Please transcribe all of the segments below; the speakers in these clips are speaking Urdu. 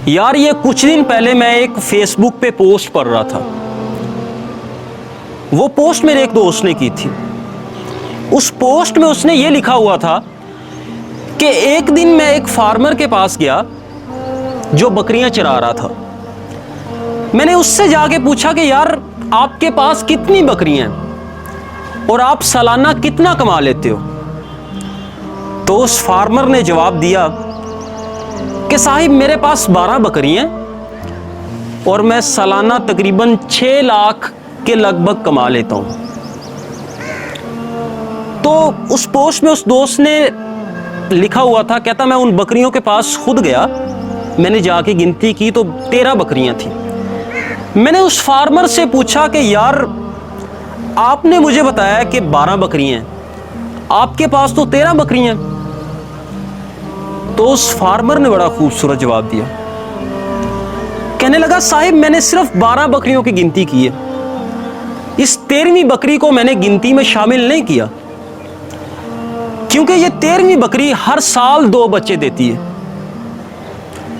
یار یہ کچھ دن پہلے میں ایک فیس بک پہ پوسٹ پڑھ رہا تھا. وہ پوسٹ میرے ایک دوست نے کی تھی. اس پوسٹ میں اس نے یہ لکھا ہوا تھا کہ ایک دن میں ایک فارمر کے پاس گیا جو بکریاں چرا رہا تھا. میں نے اس سے جا کے پوچھا کہ یار آپ کے پاس کتنی بکریاں ہیں اور آپ سالانہ کتنا کما لیتے ہو؟ تو اس فارمر نے جواب دیا کہ صاحب میرے پاس 12 بکریاں ہیں اور میں سالانہ تقریباً 6 لاکھ کے لگ بھگ کما لیتا ہوں. تو اس پوسٹ میں اس دوست نے لکھا ہوا تھا، کہتا میں ان بکریوں کے پاس خود گیا، میں نے جا کے گنتی کی تو 13 بکریاں تھیں. میں نے اس فارمر سے پوچھا کہ یار آپ نے مجھے بتایا کہ 12 بکریاں ہیں، آپ کے پاس تو 13 بکریاں ہیں. تو اس فارمر نے بڑا خوبصورت جواب دیا، کہنے لگا صاحب میں نے صرف 12 بکریوں کی گنتی کی ہے، اس 13ویں بکری کو میں نے گنتی میں شامل نہیں کیا، کیونکہ یہ 13ویں بکری ہر سال 2 بچے دیتی ہے.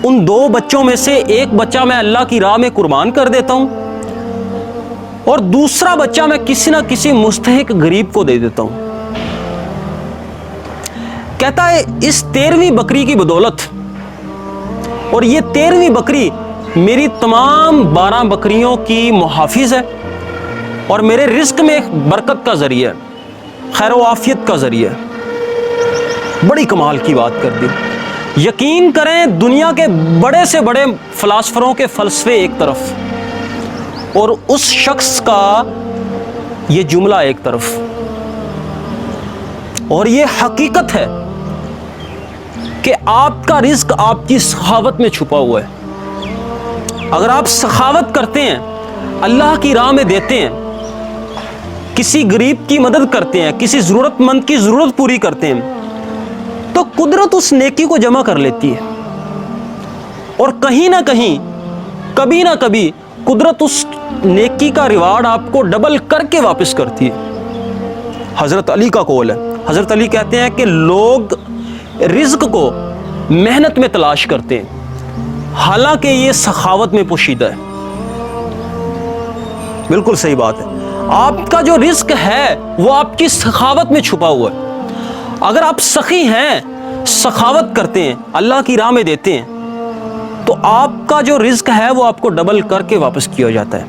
ان 2 بچوں میں سے ایک بچہ میں اللہ کی راہ میں قربان کر دیتا ہوں اور دوسرا بچہ میں کسی نہ کسی مستحق غریب کو دے دیتا ہوں. کہتا ہے اس 13ویں بکری کی بدولت، اور یہ 13ویں بکری میری تمام 12 بکریوں کی محافظ ہے اور میرے رزق میں ایک برکت کا ذریعہ ہے، خیر و عافیت کا ذریعہ ہے. بڑی کمال کی بات کر دی. یقین کریں دنیا کے بڑے سے بڑے فلاسفروں کے فلسفے ایک طرف اور اس شخص کا یہ جملہ ایک طرف، اور یہ حقیقت ہے کہ آپ کا رزق آپ کی سخاوت میں چھپا ہوا ہے. اگر آپ سخاوت کرتے ہیں، اللہ کی راہ میں دیتے ہیں، کسی غریب کی مدد کرتے ہیں، کسی ضرورت مند کی ضرورت پوری کرتے ہیں، تو قدرت اس نیکی کو جمع کر لیتی ہے اور کہیں نہ کہیں کبھی نہ کبھی قدرت اس نیکی کا ریوارڈ آپ کو ڈبل کر کے واپس کرتی ہے. حضرت علی کا قول ہے، حضرت علی کہتے ہیں کہ لوگ رزق کو محنت میں تلاش کرتے ہیں حالانکہ یہ سخاوت میں پوشیدہ ہے. بالکل صحیح بات ہے. آپ کا جو رزق ہے وہ آپ کی سخاوت میں چھپا ہوا ہے. اگر آپ سخی ہیں، سخاوت کرتے ہیں، اللہ کی راہ میں دیتے ہیں، تو آپ کا جو رزق ہے وہ آپ کو ڈبل کر کے واپس کیا جاتا ہے.